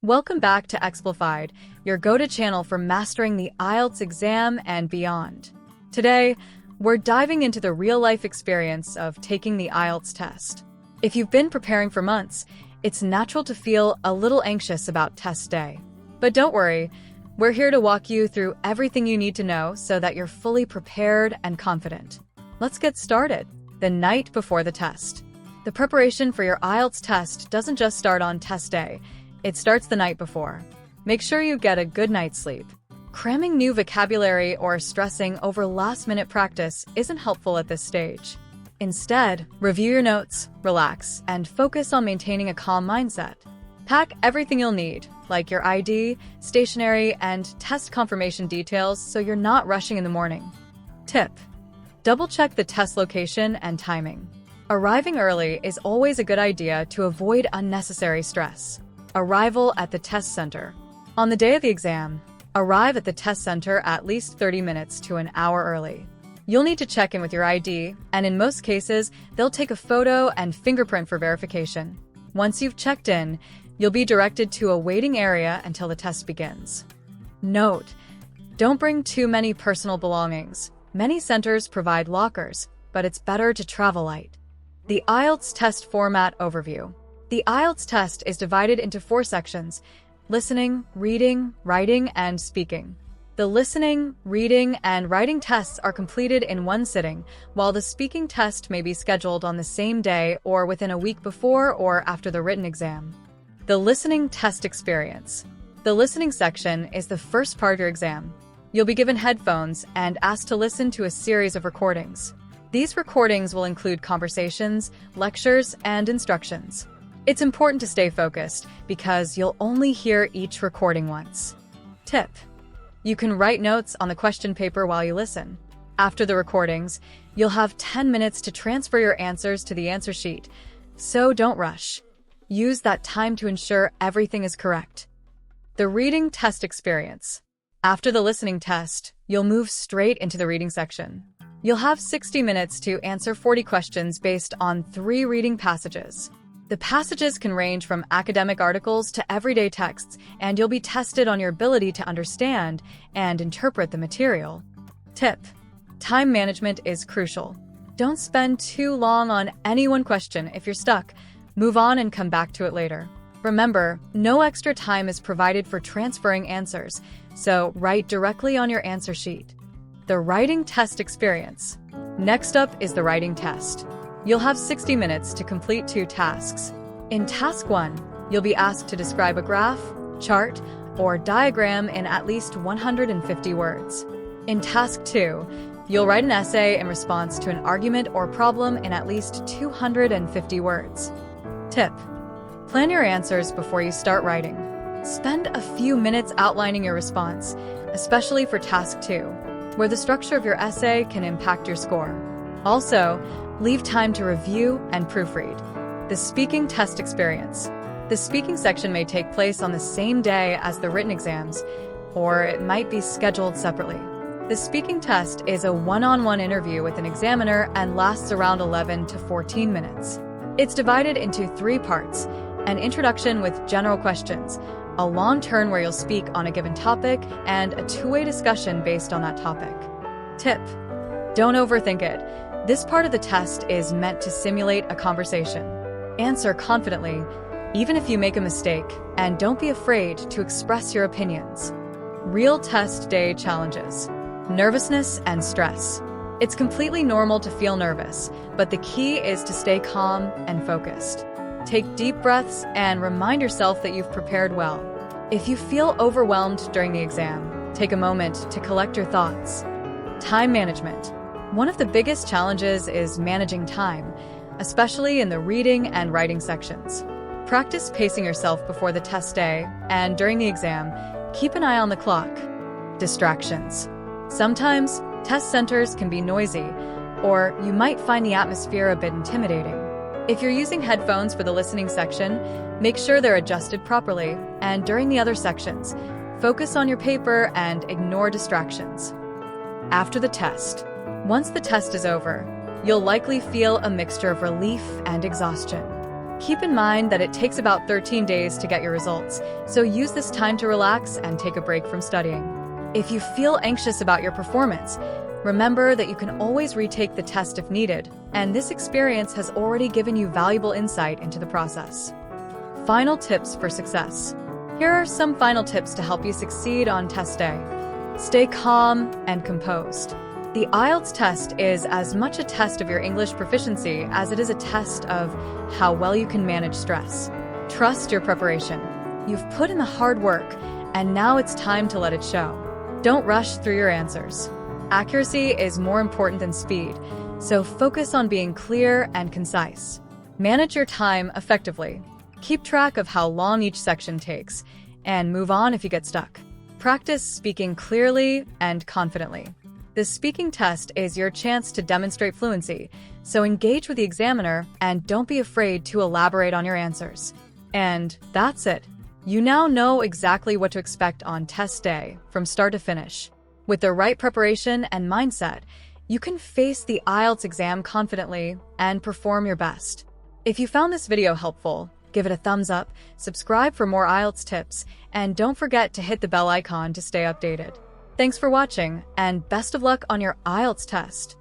Welcome back to Explified, your go-to channel for mastering the IELTS exam and beyond. Today, we're diving into the real-life experience of taking the IELTS test. If you've been preparing for months, it's natural to feel a little anxious about test day. But don't worry, we're here to walk you through everything you need to know so that you're fully prepared and confident. Let's get started. The night before the test. The preparation for your IELTS test doesn't just start on test day. It starts the night before. Make sure you get a good night's sleep. Cramming new vocabulary or stressing over last-minute practice isn't helpful at this stage. Instead, review your notes, relax, and focus on maintaining a calm mindset. Pack everything you'll need, like your ID, stationery, and test confirmation details so you're not rushing in the morning. Tip: double-check the test location and timing. Arriving early is always a good idea to avoid unnecessary stress. Arrival at the test center. On the day of the exam, arrive at the test center at least 30 minutes to an hour early. You'll need to check in with your ID, and in most cases, they'll take a photo and fingerprint for verification. Once you've checked in, you'll be directed to a waiting area until the test begins. Note: don't bring too many personal belongings. Many centers provide lockers, but it's better to travel light. The IELTS test format overview. The IELTS test is divided into 4 sections: listening, reading, writing, and speaking. The listening, reading, and writing tests are completed in one sitting, while the speaking test may be scheduled on the same day or within a week before or after the written exam. The listening test experience. The listening section is the first part of your exam. You'll be given headphones and asked to listen to a series of recordings. These recordings will include conversations, lectures, and instructions. It's important to stay focused because you'll only hear each recording once. Tip: you can write notes on the question paper while you listen. After the recordings, you'll have 10 minutes to transfer your answers to the answer sheet, so don't rush. Use that time to ensure everything is correct. The reading test experience. After the listening test, you'll move straight into the reading section. You'll have 60 minutes to answer 40 questions based on 3 reading passages. The passages can range from academic articles to everyday texts, and you'll be tested on your ability to understand and interpret the material. Tip: time management is crucial. Don't spend too long on any one question. If you're stuck, move on and come back to it later. Remember, no extra time is provided for transferring answers, so write directly on your answer sheet. The writing test experience. Next up is the writing test. You'll have 60 minutes to complete 2 tasks. In Task 1, you'll be asked to describe a graph, chart, or diagram in at least 150 words. In Task 2, you'll write an essay in response to an argument or problem in at least 250 words. Tip: plan your answers before you start writing. Spend a few minutes outlining your response, especially for Task 2, where the structure of your essay can impact your score. Also, leave time to review and proofread. The speaking test experience. The speaking section may take place on the same day as the written exams, or it might be scheduled separately. The speaking test is a one-on-one interview with an examiner and lasts around 11 to 14 minutes. It's divided into 3 parts: an introduction with general questions, a long turn where you'll speak on a given topic, and a 2-way discussion based on that topic. Tip: don't overthink it. This part of the test is meant to simulate a conversation. Answer confidently, even if you make a mistake, and don't be afraid to express your opinions. Real test day challenges. Nervousness and stress. It's completely normal to feel nervous, but the key is to stay calm and focused. Take deep breaths and remind yourself that you've prepared well. If you feel overwhelmed during the exam, take a moment to collect your thoughts. Time management. One of the biggest challenges is managing time, especially in the reading and writing sections. Practice pacing yourself before the test day, and during the exam, keep an eye on the clock. Distractions. Sometimes, test centers can be noisy, or you might find the atmosphere a bit intimidating. If you're using headphones for the listening section, make sure they're adjusted properly, and during the other sections, focus on your paper and ignore distractions. After the test. Once the test is over, you'll likely feel a mixture of relief and exhaustion. Keep in mind that it takes about 13 days to get your results, so use this time to relax and take a break from studying. If you feel anxious about your performance, remember that you can always retake the test if needed, and this experience has already given you valuable insight into the process. Final tips for success. Here are some final tips to help you succeed on test day. Stay calm and composed. The IELTS test is as much a test of your English proficiency as it is a test of how well you can manage stress. Trust your preparation. You've put in the hard work, and now it's time to let it show. Don't rush through your answers. Accuracy is more important than speed, so focus on being clear and concise. Manage your time effectively. Keep track of how long each section takes, and move on if you get stuck. Practice speaking clearly and confidently. The speaking test is your chance to demonstrate fluency, so engage with the examiner and don't be afraid to elaborate on your answers. And that's it. You now know exactly what to expect on test day, from start to finish. With the right preparation and mindset, you can face the IELTS exam confidently and perform your best. If you found this video helpful, give it a thumbs up, subscribe for more IELTS tips, and don't forget to hit the bell icon to stay updated. Thanks for watching, and best of luck on your IELTS test.